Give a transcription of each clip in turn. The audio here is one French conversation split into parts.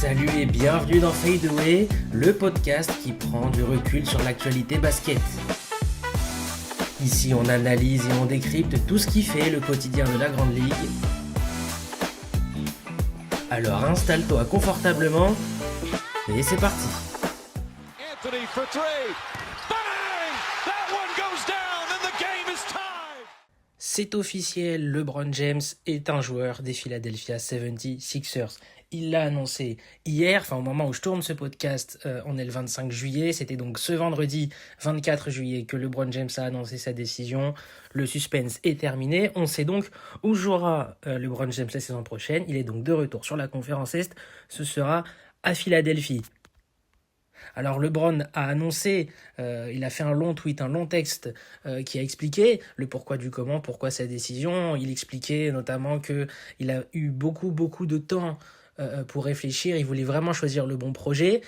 Salut et bienvenue dans Fade Away, le podcast qui prend du recul sur l'actualité basket. Ici on analyse et on décrypte tout ce qui fait le quotidien de la Grande Ligue. Alors installe-toi confortablement et c'est parti. Anthony for three. Bang! That one goes down and the game is tied. C'est officiel, LeBron James est un joueur des Philadelphia 76ers. Il l'a annoncé hier, au moment où je tourne ce podcast, on est le 25 juillet, c'était donc ce vendredi 24 juillet que LeBron James a annoncé sa décision. Le suspense est terminé, on sait donc où jouera LeBron James la saison prochaine. Il est donc de retour sur la conférence Est, ce sera à Philadelphie. Alors LeBron a annoncé, il a fait un long tweet, un long texte qui a expliqué le pourquoi du comment, pourquoi sa décision. Il expliquait notamment qu'il a eu beaucoup de temps pour réfléchir, il voulait vraiment choisir le bon projet.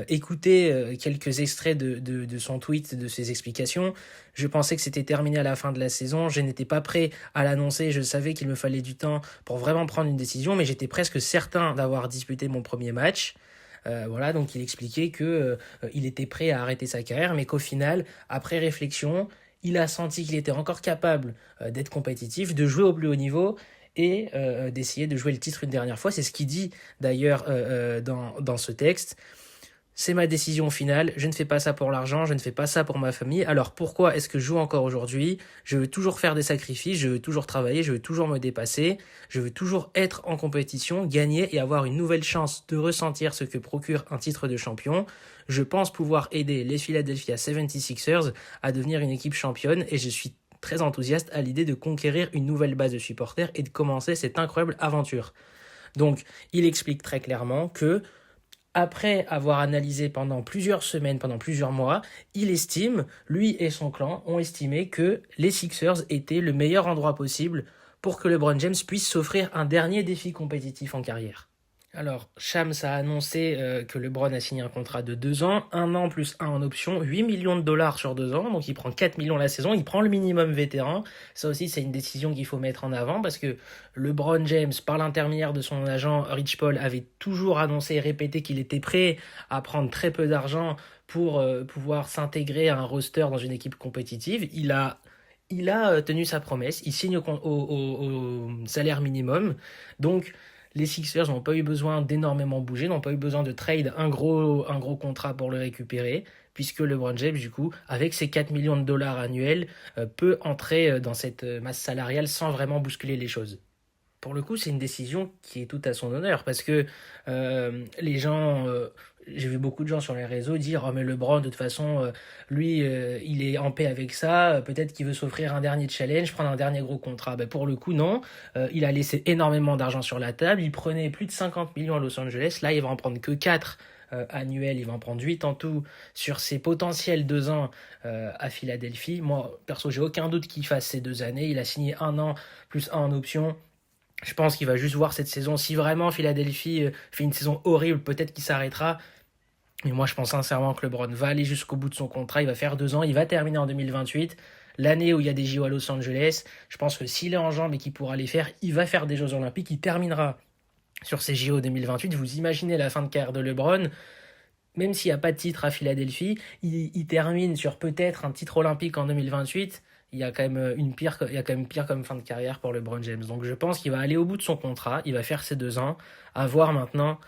Écoutez quelques extraits de son tweet, de ses explications. Je pensais que c'était terminé à la fin de la saison, je n'étais pas prêt à l'annoncer, je savais qu'il me fallait du temps pour vraiment prendre une décision, mais j'étais presque certain d'avoir disputé mon premier match. Voilà, donc il expliquait qu'il était prêt à arrêter sa carrière, mais qu'au final, après réflexion, il a senti qu'il était encore capable d'être compétitif, de jouer au plus haut niveau et d'essayer de jouer le titre une dernière fois. C'est ce qu'il dit d'ailleurs dans ce texte. C'est ma décision finale, je ne fais pas ça pour l'argent, je ne fais pas ça pour ma famille. Alors pourquoi est-ce que je joue encore aujourd'hui ? Je veux toujours faire des sacrifices, je veux toujours travailler, je veux toujours me dépasser, je veux toujours être en compétition, gagner et avoir une nouvelle chance de ressentir ce que procure un titre de champion. Je pense pouvoir aider les Philadelphia 76ers à devenir une équipe championne et je suis très enthousiaste à l'idée de conquérir une nouvelle base de supporters et de commencer cette incroyable aventure. Donc, il explique très clairement que après avoir analysé pendant plusieurs semaines, pendant plusieurs mois, il estime, lui et son clan ont estimé que les Sixers étaient le meilleur endroit possible pour que LeBron James puisse s'offrir un dernier défi compétitif en carrière. Alors, Shams a annoncé que LeBron a signé un contrat de 2 ans, 1 an plus 1 en option, 8 millions de dollars sur 2 ans, donc il prend 4 millions la saison, il prend le minimum vétéran. Ça aussi, c'est une décision qu'il faut mettre en avant parce que LeBron James, par l'intermédiaire de son agent Rich Paul, avait toujours annoncé et répété qu'il était prêt à prendre très peu d'argent pour pouvoir s'intégrer à un roster dans une équipe compétitive. Il a tenu sa promesse, il signe au salaire minimum, donc les Sixers n'ont pas eu besoin d'énormément bouger, n'ont pas eu besoin de trade un gros contrat pour le récupérer, puisque LeBron James, du coup, avec ses 4 millions de dollars annuels, peut entrer dans cette masse salariale sans vraiment bousculer les choses. Pour le coup, c'est une décision qui est tout à son honneur, parce que les gens... j'ai vu beaucoup de gens sur les réseaux dire « Oh mais LeBron, de toute façon, lui, il est en paix avec ça, peut-être qu'il veut s'offrir un dernier challenge, prendre un dernier gros contrat. » Pour le coup, non. Il a laissé énormément d'argent sur la table, il prenait plus de 50 millions à Los Angeles, là il va en prendre que 4 annuels, il va en prendre 8 en tout sur ses potentiels 2 ans à Philadelphie. Moi, perso, j'ai aucun doute qu'il fasse ces 2 années, il a signé 1 an plus 1 en option. Je pense qu'il va juste voir cette saison. Si vraiment Philadelphie fait une saison horrible, peut-être qu'il s'arrêtera. Mais moi, je pense sincèrement que LeBron va aller jusqu'au bout de son contrat. Il va faire 2 ans. Il va terminer en 2028. L'année où il y a des JO à Los Angeles. Je pense que s'il est en jambes et qu'il pourra les faire, il va faire des Jeux Olympiques. Il terminera sur ces JO 2028. Vous imaginez la fin de carrière de LeBron. Même s'il n'y a pas de titre à Philadelphie, il termine sur peut-être un titre olympique en 2028. Il y a quand même pire comme fin de carrière pour LeBron James. Donc je pense qu'il va aller au bout de son contrat, il va faire ses 2 ans, à voir maintenant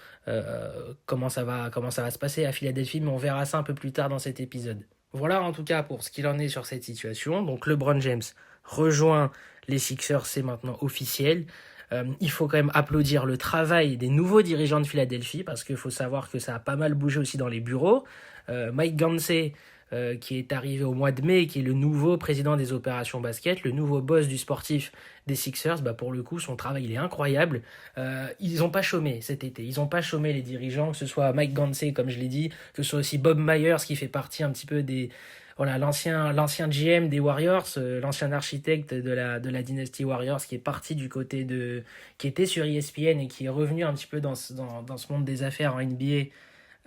comment ça va se passer à Philadelphie, mais on verra ça un peu plus tard dans cet épisode. Voilà en tout cas pour ce qu'il en est sur cette situation. Donc LeBron James rejoint les Sixers, c'est maintenant officiel. Il faut quand même applaudir le travail des nouveaux dirigeants de Philadelphie parce qu'il faut savoir que ça a pas mal bougé aussi dans les bureaux. Mike Gaunsey, qui est arrivé au mois de mai, qui est le nouveau président des opérations basket, le nouveau boss du sportif des Sixers, pour le coup, son travail, il est incroyable. Ils n'ont pas chômé cet été. Ils n'ont pas chômé les dirigeants, que ce soit Mike Gaunsey, comme je l'ai dit, que ce soit aussi Bob Myers, qui fait partie un petit peu l'ancien GM des Warriors, l'ancien architecte de la dynastie Warriors, qui est parti du côté qui était sur ESPN et qui est revenu un petit peu dans ce monde des affaires en NBA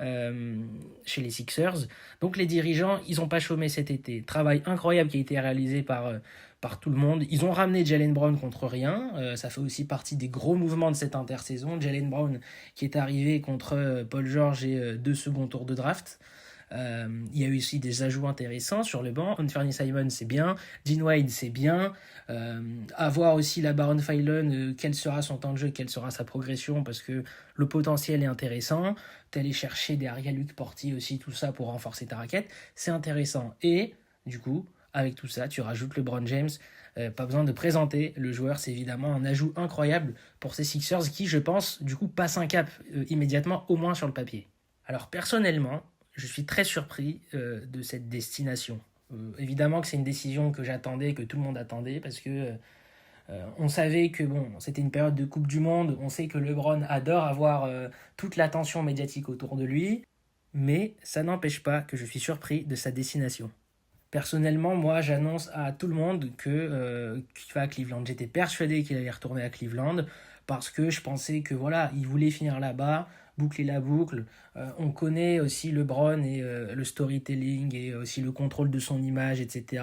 chez les Sixers. Donc les dirigeants, ils n'ont pas chômé cet été. Travail incroyable qui a été réalisé par tout le monde. Ils ont ramené Jaylen Brown contre rien. Ça fait aussi partie des gros mouvements de cette intersaison. Jaylen Brown qui est arrivé contre Paul George et 2 seconds tours de draft. Il y a eu aussi des ajouts intéressants sur le banc. Anthony Simon, c'est bien. Dean Wade, c'est bien. À voir aussi la Baron Philon, quel sera son temps de jeu, quelle sera sa progression, parce que le potentiel est intéressant. T'allais chercher des Ariel-Luc Portier aussi, tout ça pour renforcer ta raquette. C'est intéressant. Et du coup, avec tout ça, tu rajoutes LeBron James. Pas besoin de présenter le joueur, c'est évidemment un ajout incroyable pour ces Sixers qui, je pense, du coup, passent un cap immédiatement, au moins sur le papier. Alors personnellement, je suis très surpris de cette destination. Évidemment que c'est une décision que j'attendais, que tout le monde attendait, parce que on savait que bon, c'était une période de Coupe du Monde, on sait que LeBron adore avoir toute l'attention médiatique autour de lui, mais ça n'empêche pas que je suis surpris de sa destination. Personnellement, moi, j'annonce à tout le monde qu'il va à Cleveland. J'étais persuadé qu'il allait retourner à Cleveland parce que je pensais que voilà, il voulait finir là-bas, boucler la boucle. On connaît aussi LeBron et le storytelling et aussi le contrôle de son image, etc.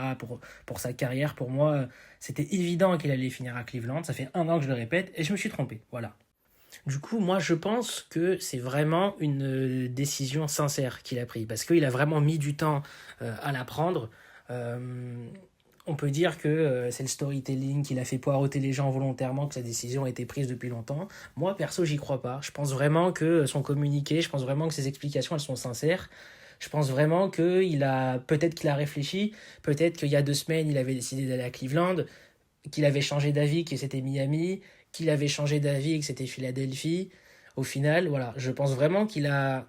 pour sa carrière. Pour moi, c'était évident qu'il allait finir à Cleveland. Ça fait 1 an que je le répète et je me suis trompé. Voilà. Du coup, moi, je pense que c'est vraiment une décision sincère qu'il a prise, parce qu'il a vraiment mis du temps à la prendre. Euh, on peut dire que c'est le storytelling qu'il a fait poireauter les gens volontairement, que sa décision a été prise depuis longtemps. Moi, perso, j'y crois pas. Je pense vraiment que son communiqué, je pense vraiment que ses explications, elles sont sincères. Je pense vraiment peut-être qu'il a réfléchi, peut-être qu'il y a 2 semaines, il avait décidé d'aller à Cleveland, qu'il avait changé d'avis, que c'était Miami, qu'il avait changé d'avis et que c'était Philadelphie. Au final, voilà, je pense vraiment qu'il a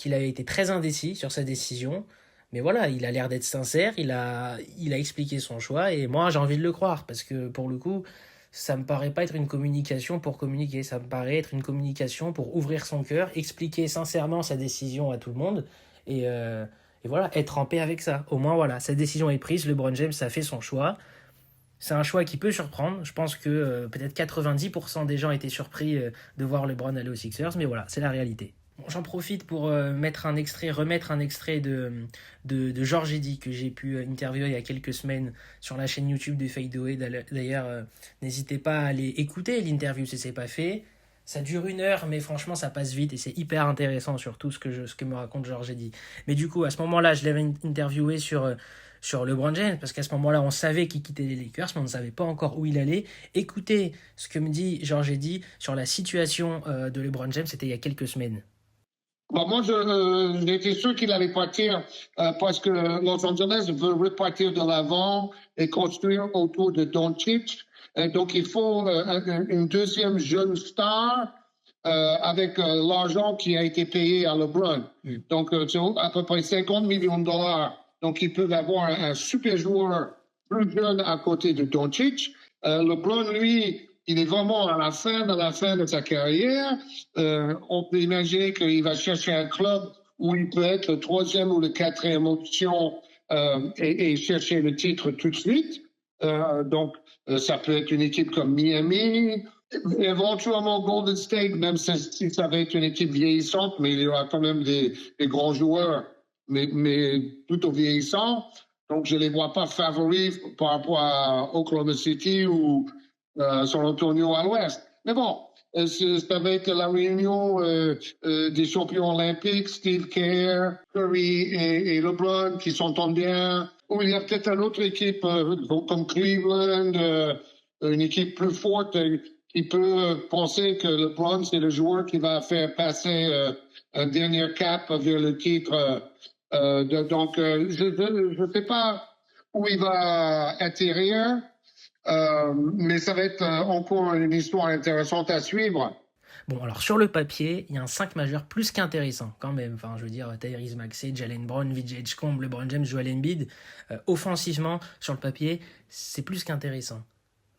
été très indécis sur sa décision. Mais voilà, il a l'air d'être sincère, il a expliqué son choix et moi j'ai envie de le croire parce que pour le coup, ça me paraît pas être une communication pour communiquer, ça me paraît être une communication pour ouvrir son cœur, expliquer sincèrement sa décision à tout le monde et, euh, et voilà, être en paix avec ça. Au moins voilà, sa décision est prise, LeBron James a fait son choix. C'est un choix qui peut surprendre. Je pense que peut-être 90% des gens étaient surpris de voir LeBron aller aux Sixers, mais voilà, c'est la réalité. Bon, j'en profite pour remettre un extrait de Georges Eddy que j'ai pu interviewer il y a quelques semaines sur la chaîne YouTube de Fadeaway. D'ailleurs, n'hésitez pas à aller écouter l'interview si c'est pas fait. Ça dure 1 heure, mais franchement, ça passe vite et c'est hyper intéressant sur tout ce que me raconte Georges Eddy. Mais du coup, à ce moment-là, je l'avais interviewé sur LeBron James, parce qu'à ce moment-là, on savait qu'il quittait les Lakers, mais on ne savait pas encore où il allait. Écoutez ce que me dit Georges Eddy sur la situation de LeBron James, c'était il y a quelques semaines. Bon, moi, j'étais sûr qu'il allait partir parce que Los Angeles veut repartir de l'avant et construire autour de Doncic. Donc, il faut une deuxième jeune star avec l'argent qui a été payé à LeBron. Donc, c'est à peu près 50 millions de dollars. Donc, ils peuvent avoir un super joueur plus jeune à côté de Doncic. LeBron, lui, il est vraiment à la fin de sa carrière. On peut imaginer qu'il va chercher un club où il peut être le 3e ou le 4e option et chercher le titre tout de suite. Donc, ça peut être une équipe comme Miami, éventuellement Golden State, même si ça va être une équipe vieillissante, mais il y aura quand même des grands joueurs, mais plutôt vieillissants. Donc, je ne les vois pas favoris par rapport à Oklahoma City ou San Antonio à l'ouest. Mais bon, ça va être la réunion des champions olympiques, Steve Kerr, Curry et LeBron qui s'entendent bien. Ou il y a peut-être une autre équipe comme Cleveland, une équipe plus forte qui peut penser que LeBron, c'est le joueur qui va faire passer un dernier cap vers le titre. Donc, je ne sais pas où il va atterrir. Mais ça va être encore une histoire intéressante à suivre. Bon, alors sur le papier, il y a un 5 majeur plus qu'intéressant quand même. Enfin, je veux dire, Tyrese Maxey, Jaylen Brown, VJ Edgecombe, LeBron James, Joel Embiid. Offensivement, sur le papier, c'est plus qu'intéressant.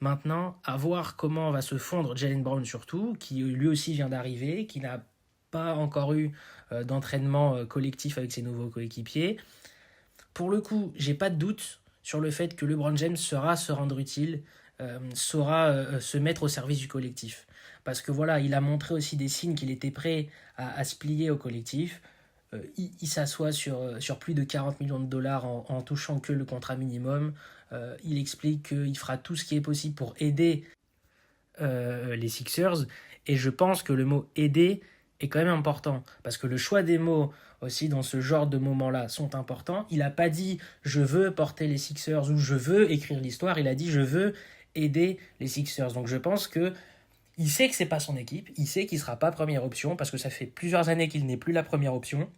Maintenant, à voir comment va se fondre Jaylen Brown surtout, qui lui aussi vient d'arriver, qui n'a pas encore eu d'entraînement collectif avec ses nouveaux coéquipiers. Pour le coup, j'ai pas de doute sur le fait que LeBron James saura se rendre utile, saura se mettre au service du collectif. parce que voilà, il a montré aussi des signes qu'il était prêt à se plier au collectif. Il s'assoit sur plus de 40 millions de dollars en touchant que le contrat minimum. Il explique qu'il fera tout ce qui est possible pour aider les Sixers. Et je pense que le mot aider est quand même important. Parce que le choix des mots aussi dans ce genre de moments-là sont importants. Il n'a pas dit je veux porter les Sixers ou je veux écrire l'histoire. Il a dit je veux aider les Sixers. Donc je pense que il sait que c'est pas son équipe, il sait qu'il sera pas première option parce que ça fait plusieurs années qu'il n'est plus la première option.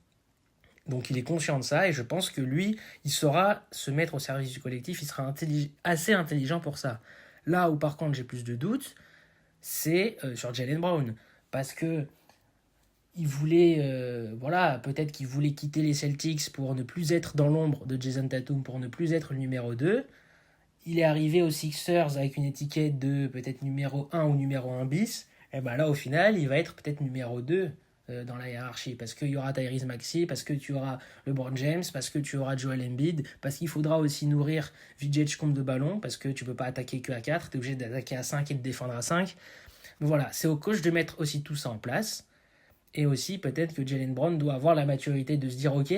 Donc il est conscient de ça et je pense que lui, il saura se mettre au service du collectif, il sera assez intelligent pour ça. Là où par contre j'ai plus de doutes, c'est sur Jaylen Brown. Parce que il voulait, peut-être qu'il voulait quitter les Celtics pour ne plus être dans l'ombre de Jason Tatum, pour ne plus être le numéro 2. Il est arrivé aux Sixers avec une étiquette de peut-être numéro 1 ou numéro 1 bis. Et ben là, au final, il va être peut-être numéro 2 dans la hiérarchie. Parce qu'il y aura Tyrese Maxey, parce que tu auras LeBron James, parce que tu auras Joel Embiid, parce qu'il faudra aussi nourrir Vijay Combe de ballon, parce que tu peux pas attaquer que à 4, tu es obligé d'attaquer à 5 et de défendre à 5. Donc voilà, c'est au coach de mettre aussi tout ça en place. Et aussi, peut-être que Jaylen Brown doit avoir la maturité de se dire, ok,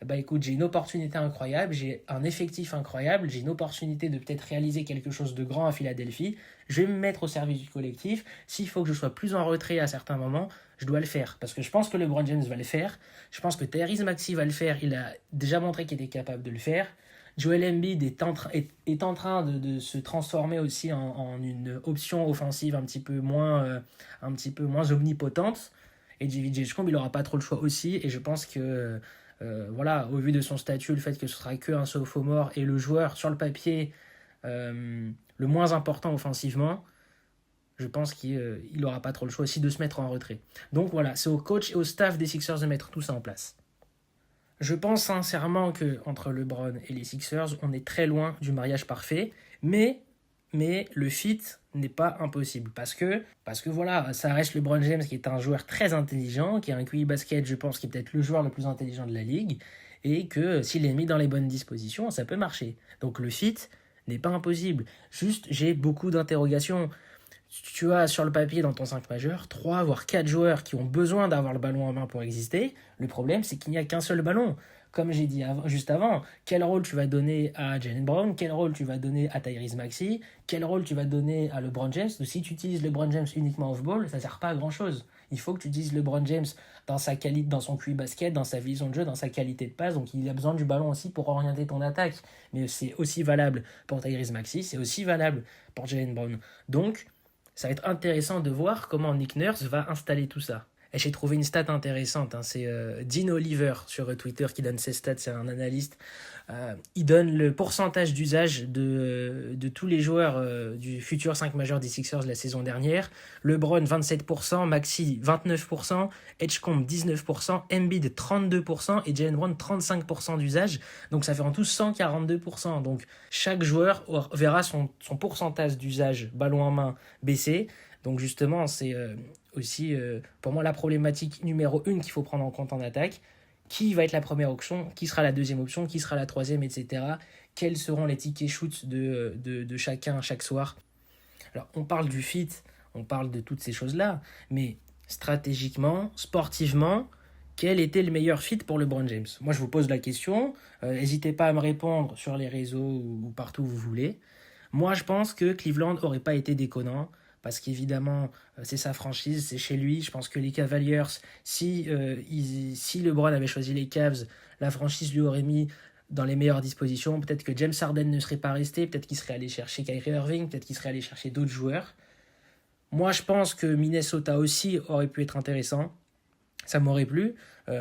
bah écoute, j'ai une opportunité incroyable, j'ai un effectif incroyable, j'ai une opportunité de peut-être réaliser quelque chose de grand à Philadelphie, je vais me mettre au service du collectif, s'il faut que je sois plus en retrait à certains moments, je dois le faire, parce que je pense que LeBron James va le faire, je pense que Tyrese Maxey va le faire, il a déjà montré qu'il était capable de le faire, Joel Embiid est en train de se transformer aussi en une option offensive un petit peu moins omnipotente, et Vijay Combe, il n'aura pas trop le choix aussi, et je pense que au vu de son statut, le fait que ce sera qu'un sophomore et le joueur sur le papier le moins important offensivement, je pense qu'il n'aura pas trop le choix aussi de se mettre en retrait. Donc voilà, c'est au coach et au staff des Sixers de mettre tout ça en place. Je pense sincèrement qu'entre LeBron et les Sixers, on est très loin du mariage parfait, mais le fit n'est pas impossible parce que voilà, ça reste LeBron James qui est un joueur très intelligent, qui a un QI basket, je pense, qui est peut-être le joueur le plus intelligent de la ligue, et que s'il est mis dans les bonnes dispositions, ça peut marcher. Donc le fit n'est pas impossible. Juste, j'ai beaucoup d'interrogations. Tu as sur le papier dans ton 5 majeur 3 voire 4 joueurs qui ont besoin d'avoir le ballon en main pour exister. Le problème, c'est qu'il n'y a qu'un seul ballon. Comme j'ai dit juste avant, quel rôle tu vas donner à Jaylen Brown, quel rôle tu vas donner à Tyrese Maxey, quel rôle tu vas donner à LeBron James. Donc, si tu utilises LeBron James uniquement off-ball, ça ne sert pas à grand-chose. Il faut que tu utilises LeBron James dans son QI basket, dans sa vision de jeu, dans sa qualité de passe. Donc il a besoin du ballon aussi pour orienter ton attaque. Mais c'est aussi valable pour Tyrese Maxey, c'est aussi valable pour Jaylen Brown. Donc ça va être intéressant de voir comment Nick Nurse va installer tout ça. Et j'ai trouvé une stat intéressante, c'est Dean Oliver sur Twitter qui donne ses stats, c'est un analyste. Il donne le pourcentage d'usage de tous les joueurs du futur 5 majeur des Sixers la saison dernière. LeBron 27%, Maxey 29%, Edgecombe 19%, Embiid 32% et Jaylen Brown 35% d'usage. Donc ça fait en tout 142%. Donc chaque joueur verra son pourcentage d'usage ballon en main baisser. Donc justement, c'est aussi pour moi la problématique numéro 1 qu'il faut prendre en compte en attaque. Qui va être la première option, qui sera la deuxième option, qui sera la troisième, etc. Quels seront les tickets shoots de chacun chaque soir. Alors on parle du fit, on parle de toutes ces choses-là, mais stratégiquement, sportivement, quel était le meilleur fit pour LeBron James ? Moi je vous pose la question, n'hésitez pas à me répondre sur les réseaux ou partout où vous voulez. Moi je pense que Cleveland n'aurait pas été déconnant, parce qu'évidemment, c'est sa franchise, c'est chez lui. Je pense que les Cavaliers, si LeBron avait choisi les Cavs, la franchise lui aurait mis dans les meilleures dispositions. Peut-être que James Harden ne serait pas resté, peut-être qu'il serait allé chercher Kyrie Irving, peut-être qu'il serait allé chercher d'autres joueurs. Moi, je pense que Minnesota aussi aurait pu être intéressant. Ça m'aurait plu,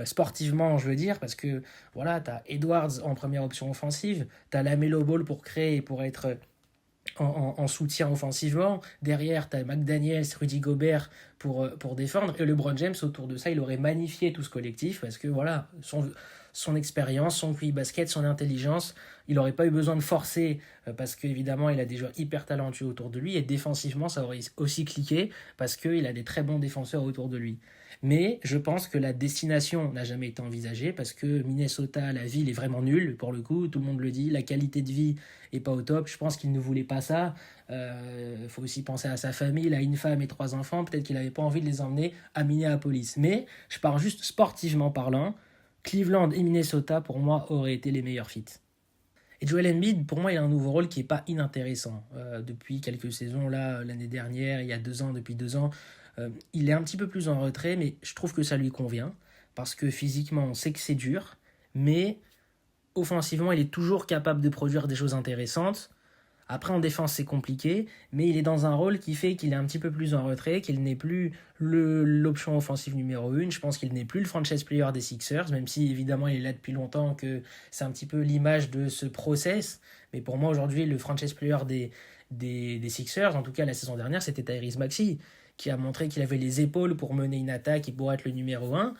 sportivement, je veux dire, parce que voilà, tu as Edwards en première option offensive, tu as LaMelo Ball pour créer et pour être en soutien offensivement. Derrière, tu as McDaniels, Rudy Gobert pour défendre. Et LeBron James, autour de ça, il aurait magnifié tout ce collectif parce que voilà, son expérience, son QI basket, son intelligence. Il n'aurait pas eu besoin de forcer parce qu'évidemment, il a des joueurs hyper talentueux autour de lui. Et défensivement, ça aurait aussi cliqué parce qu'il a des très bons défenseurs autour de lui. Mais je pense que la destination n'a jamais été envisagée parce que Minnesota, la ville est vraiment nulle pour le coup, tout le monde le dit, la qualité de vie est pas au top, je pense qu'il ne voulait pas ça. Faut aussi penser à sa famille, il a une femme et 3 enfants, peut-être qu'il n'avait pas envie de les emmener à Minneapolis. Mais je parle juste sportivement parlant, Cleveland et Minnesota pour moi auraient été les meilleurs fits. Et Joel Embiid, pour moi, il a un nouveau rôle qui n'est pas inintéressant. Depuis quelques saisons, là, l'année dernière, il y a 2 ans, depuis 2 ans, il est un petit peu plus en retrait, mais je trouve que ça lui convient, parce que physiquement, on sait que c'est dur, mais offensivement, il est toujours capable de produire des choses intéressantes. Après, en défense, c'est compliqué, mais il est dans un rôle qui fait qu'il est un petit peu plus en retrait, qu'il n'est plus l'option offensive numéro 1. Je pense qu'il n'est plus le franchise player des Sixers, même si évidemment il est là depuis longtemps, que c'est un petit peu l'image de ce process. Mais pour moi, aujourd'hui, le franchise player des Sixers, en tout cas la saison dernière, c'était Tyrese Maxey, qui a montré qu'il avait les épaules pour mener une attaque et pour être le numéro 1.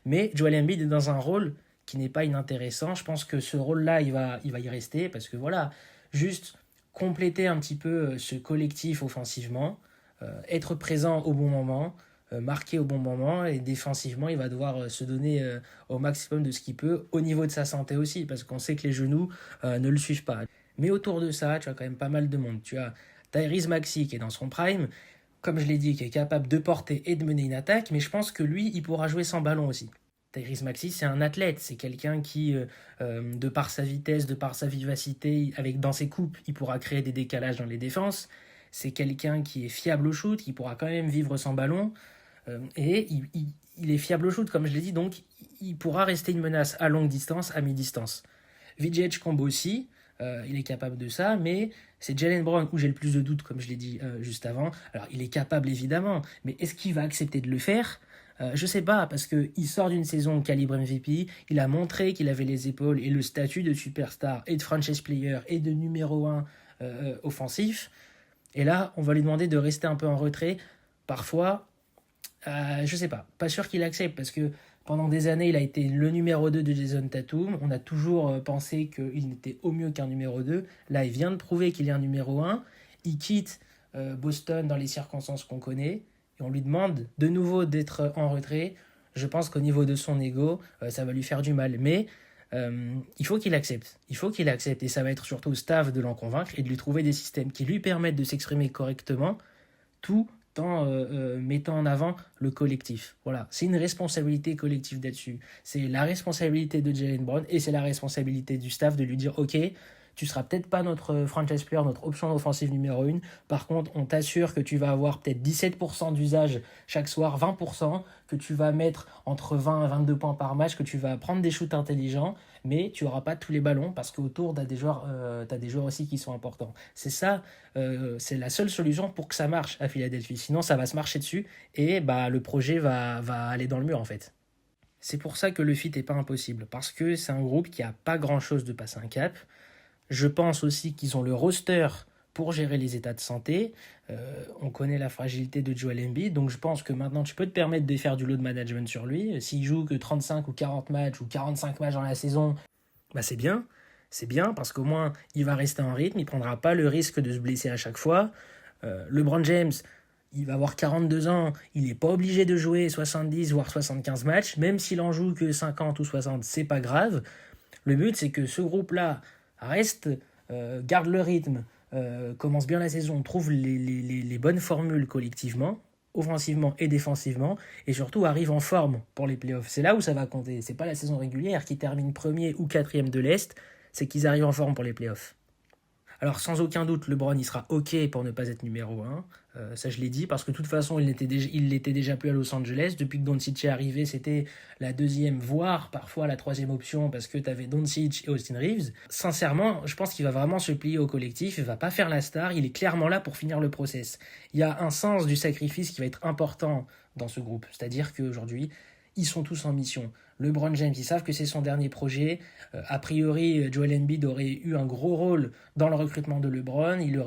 Mais Joel Embiid est dans un rôle qui n'est pas inintéressant. Je pense que ce rôle-là, il va y rester, parce que voilà, juste compléter un petit peu ce collectif offensivement, être présent au bon moment, marquer au bon moment, et défensivement, il va devoir se donner au maximum de ce qu'il peut, au niveau de sa santé aussi, parce qu'on sait que les genoux ne le suivent pas. Mais autour de ça, tu as quand même pas mal de monde. Tu as Tyrese Maxey qui est dans son prime, comme je l'ai dit, qui est capable de porter et de mener une attaque, mais je pense que lui, il pourra jouer sans ballon aussi. Tyrese Maxey, c'est un athlète, c'est quelqu'un qui, de par sa vitesse, de par sa vivacité, dans ses coupes, il pourra créer des décalages dans les défenses. C'est quelqu'un qui est fiable au shoot, qui pourra quand même vivre sans ballon. Et il est fiable au shoot, comme je l'ai dit, donc il pourra rester une menace à longue distance, à mi-distance. Vijay Combo aussi, il est capable de ça, mais c'est Jaylen Brown où j'ai le plus de doutes, comme je l'ai dit juste avant. Alors, il est capable, évidemment, mais est-ce qu'il va accepter de le faire ? Je sais pas, parce qu'il sort d'une saison calibre MVP, il a montré qu'il avait les épaules et le statut de superstar et de franchise player et de numéro 1 offensif. Et là, on va lui demander de rester un peu en retrait. Parfois, je sais pas sûr qu'il accepte, parce que pendant des années, il a été le numéro 2 de Jason Tatum. On a toujours pensé qu'il n'était au mieux qu'un numéro 2. Là, il vient de prouver qu'il est un numéro 1. Il quitte Boston dans les circonstances qu'on connaît. Et on lui demande de nouveau d'être en retrait. Je pense qu'au niveau de son ego, ça va lui faire du mal. Mais il faut qu'il accepte. Il faut qu'il accepte. Et ça va être surtout au staff de l'en convaincre et de lui trouver des systèmes qui lui permettent de s'exprimer correctement, tout en mettant en avant le collectif. Voilà, c'est une responsabilité collective là-dessus. C'est la responsabilité de Jaylen Brown et c'est la responsabilité du staff de lui dire « Ok, tu seras peut-être pas notre franchise player, notre option offensive numéro 1. Par contre, on t'assure que tu vas avoir peut-être 17% d'usage chaque soir, 20%, que tu vas mettre entre 20 et 22 points par match, que tu vas prendre des shoots intelligents, mais tu n'auras pas tous les ballons parce qu'autour, tu as des joueurs aussi qui sont importants. C'est ça, c'est la seule solution pour que ça marche à Philadelphie. Sinon, ça va se marcher dessus et le projet va aller dans le mur en fait. C'est pour ça que le fit n'est pas impossible, parce que c'est un groupe qui n'a pas grand-chose de passer un cap. Je pense aussi qu'ils ont le roster pour gérer les états de santé. On connaît la fragilité de Joel Embiid, donc je pense que maintenant tu peux te permettre de faire du load management sur lui. S'il joue que 35 ou 40 matchs ou 45 matchs dans la saison, c'est bien. C'est bien parce qu'au moins il va rester en rythme, il ne prendra pas le risque de se blesser à chaque fois. LeBron James, il va avoir 42 ans, il n'est pas obligé de jouer 70 voire 75 matchs, même s'il en joue que 50 ou 60, c'est pas grave. Le but c'est que ce groupe-là reste, garde le rythme, commence bien la saison, trouve les bonnes formules collectivement, offensivement et défensivement, et surtout arrive en forme pour les playoffs. C'est là où ça va compter. C'est pas la saison régulière qui termine 1er ou 4e de l'Est, c'est qu'ils arrivent en forme pour les playoffs. Alors sans aucun doute, LeBron il sera OK pour ne pas être numéro 1. Ça je l'ai dit, parce que de toute façon il l'était déjà plus à Los Angeles. Depuis que Doncic est arrivé, c'était la 2e, voire parfois la 3e option, parce que tu avais Doncic et Austin Reeves. Sincèrement, je pense qu'il va vraiment se plier au collectif, il va pas faire la star, il est clairement là pour finir le process. Il y a un sens du sacrifice qui va être important dans ce groupe, c'est-à-dire qu'aujourd'hui, ils sont tous en mission. LeBron James, ils savent que c'est son dernier projet. A priori, Joel Embiid aurait eu un gros rôle dans le recrutement de LeBron. Il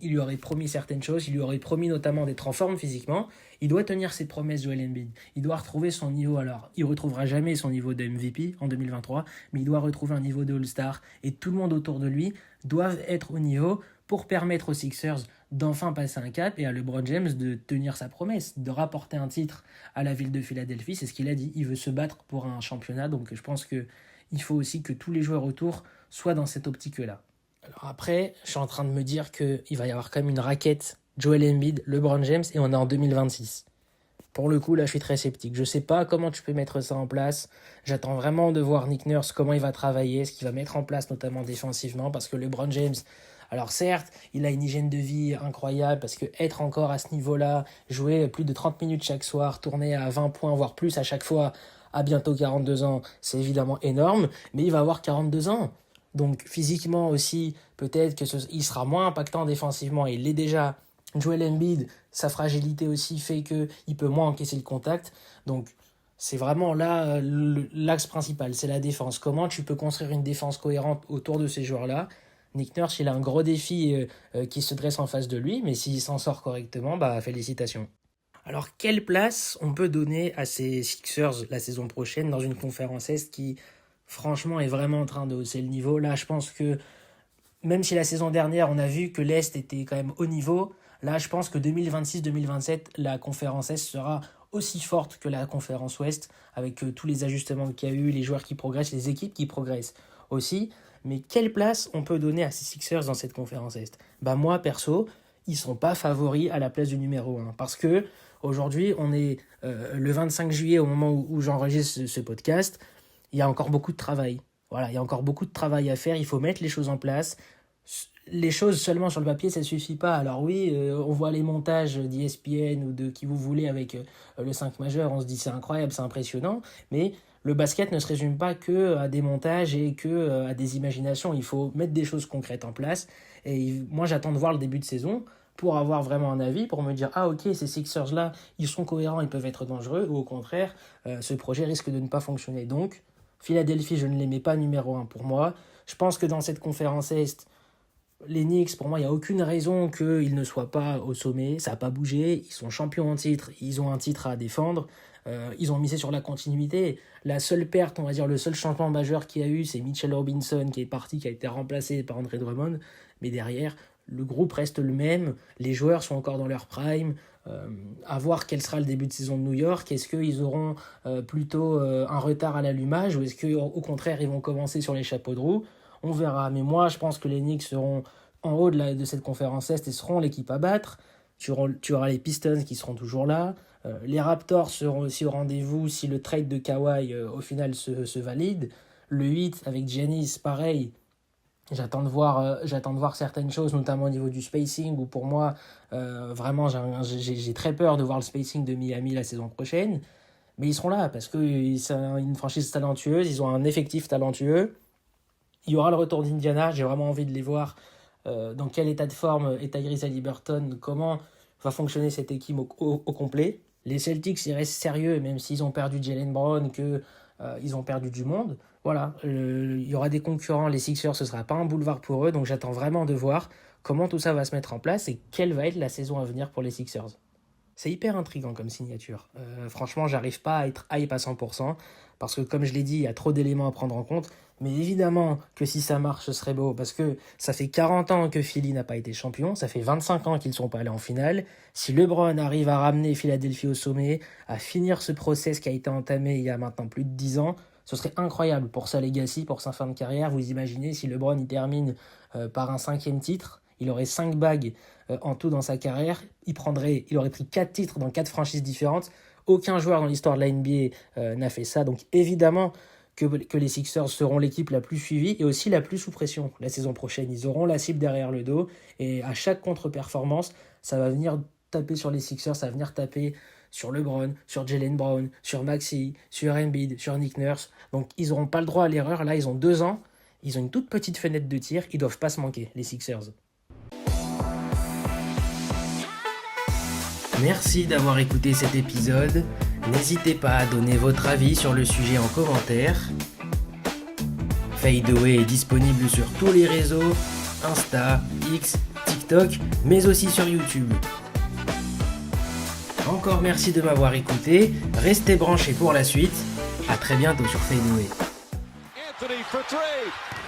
lui aurait promis certaines choses. Il lui aurait promis notamment d'être en forme physiquement. Il doit tenir ses promesses, Joel Embiid. Il doit retrouver son niveau. Alors, il ne retrouvera jamais son niveau de MVP en 2023, mais il doit retrouver un niveau de All-Star. Et tout le monde autour de lui doit être au niveau pour permettre aux Sixers d'enfin passer un cap et à LeBron James de tenir sa promesse, de rapporter un titre à la ville de Philadelphie. C'est ce qu'il a dit, il veut se battre pour un championnat, donc je pense qu'il faut aussi que tous les joueurs autour soient dans cette optique-là. Alors après, je suis en train de me dire qu'il va y avoir quand même une raquette Joel Embiid, LeBron James, et on est en 2026. Pour le coup, là, je suis très sceptique. Je sais pas comment tu peux mettre ça en place. J'attends vraiment de voir Nick Nurse, comment il va travailler, ce qu'il va mettre en place, notamment défensivement, parce que LeBron James, alors certes, il a une hygiène de vie incroyable, parce que être encore à ce niveau-là, jouer plus de 30 minutes chaque soir, tourner à 20 points, voire plus à chaque fois, à bientôt 42 ans, c'est évidemment énorme, mais il va avoir 42 ans. Donc physiquement aussi, peut-être qu'il sera moins impactant défensivement, et il l'est déjà. Joel Embiid, sa fragilité aussi fait qu'il peut moins encaisser le contact. Donc c'est vraiment là l'axe principal, c'est la défense. Comment tu peux construire une défense cohérente autour de ces joueurs-là ? Nick Nurse, il a un gros défi qui se dresse en face de lui, mais s'il s'en sort correctement, félicitations. Alors, quelle place on peut donner à ces Sixers la saison prochaine dans une conférence Est qui, franchement, est vraiment en train de hausser le niveau ? Là, je pense que, même si la saison dernière, on a vu que l'Est était quand même haut niveau, là, je pense que 2026-2027, la conférence Est sera aussi forte que la conférence Ouest, avec tous les ajustements qu'il y a eu, les joueurs qui progressent, les équipes qui progressent aussi. Mais quelle place on peut donner à ces Sixers dans cette conférence Est ? Moi, perso, ils ne sont pas favoris à la place du numéro 1. Parce que aujourd'hui, on est le 25 juillet, au moment où j'enregistre ce podcast, il y a encore beaucoup de travail. Voilà, il y a encore beaucoup de travail à faire, il faut mettre les choses en place. Les choses seulement sur le papier, ça ne suffit pas. Alors oui, on voit les montages d'ESPN ou de qui vous voulez avec le 5 majeur, on se dit c'est incroyable, c'est impressionnant, mais le basket ne se résume pas que à des montages et que à des imaginations. Il faut mettre des choses concrètes en place. Et moi, j'attends de voir le début de saison pour avoir vraiment un avis, pour me dire « Ah ok, ces Sixers-là, ils sont cohérents, ils peuvent être dangereux. » Ou au contraire, ce projet risque de ne pas fonctionner. Donc, Philadelphie, je ne les mets pas numéro 1 pour moi. Je pense que dans cette conférence Est, les Knicks, pour moi, il n'y a aucune raison qu'ils ne soient pas au sommet. Ça n'a pas bougé. Ils sont champions en titre. Ils ont un titre à défendre. Ils ont misé sur la continuité. La seule perte, on va dire, le seul changement majeur qu'il y a eu, c'est Mitchell Robinson qui est parti, qui a été remplacé par Andre Drummond. Mais derrière, le groupe reste le même. Les joueurs sont encore dans leur prime. À voir quel sera le début de saison de New York. Est-ce qu'ils auront plutôt un retard à l'allumage ou est-ce qu'au contraire, ils vont commencer sur les chapeaux de roue ? On verra. Mais moi, je pense que les Knicks seront en haut de cette conférence Est et seront l'équipe à battre. Tu auras les Pistons qui seront toujours là. Les Raptors seront aussi au rendez-vous si le trade de Kawhi au final se valide. Le 8 avec Giannis, pareil. J'attends de voir certaines choses, notamment au niveau du spacing, où pour moi, vraiment, j'ai très peur de voir le spacing de Miami la saison prochaine. Mais ils seront là parce que c'est une franchise talentueuse, ils ont un effectif talentueux. Il y aura le retour d'Indiana, j'ai vraiment envie de les voir dans quel état de forme est Tyrese Haliburton, comment va fonctionner cette équipe au complet. Les Celtics, ils restent sérieux, même s'ils ont perdu Jaylen Brown, qu'ils ont perdu du monde. Voilà, il y aura des concurrents, les Sixers, ce ne sera pas un boulevard pour eux, donc j'attends vraiment de voir comment tout ça va se mettre en place et quelle va être la saison à venir pour les Sixers. C'est hyper intriguant comme signature. Franchement, j'arrive pas à être hype à 100%, parce que comme je l'ai dit, il y a trop d'éléments à prendre en compte. Mais évidemment que si ça marche, ce serait beau, parce que ça fait 40 ans que Philly n'a pas été champion, ça fait 25 ans qu'ils ne sont pas allés en finale. Si LeBron arrive à ramener Philadelphie au sommet, à finir ce process qui a été entamé il y a maintenant plus de 10 ans, ce serait incroyable pour sa legacy, pour sa fin de carrière. Vous imaginez si LeBron il termine par un 5e titre, il aurait 5 bagues en tout dans sa carrière, il aurait pris 4 titres dans 4 franchises différentes. Aucun joueur dans l'histoire de la NBA n'a fait ça, donc évidemment que les Sixers seront l'équipe la plus suivie et aussi la plus sous pression la saison prochaine. Ils auront la cible derrière le dos et à chaque contre-performance, ça va venir taper sur les Sixers, ça va venir taper sur LeBron, sur Jaylen Brown, sur Maxey, sur Embiid, sur Nick Nurse. Donc ils n'auront pas le droit à l'erreur. Là, ils ont 2 ans, ils ont une toute petite fenêtre de tir, ils ne doivent pas se manquer, les Sixers. Merci d'avoir écouté cet épisode. N'hésitez pas à donner votre avis sur le sujet en commentaire. Fadeaway est disponible sur tous les réseaux, Insta, X, TikTok, mais aussi sur YouTube. Encore merci de m'avoir écouté, restez branchés pour la suite, à très bientôt sur Fadeaway. Anthony for three.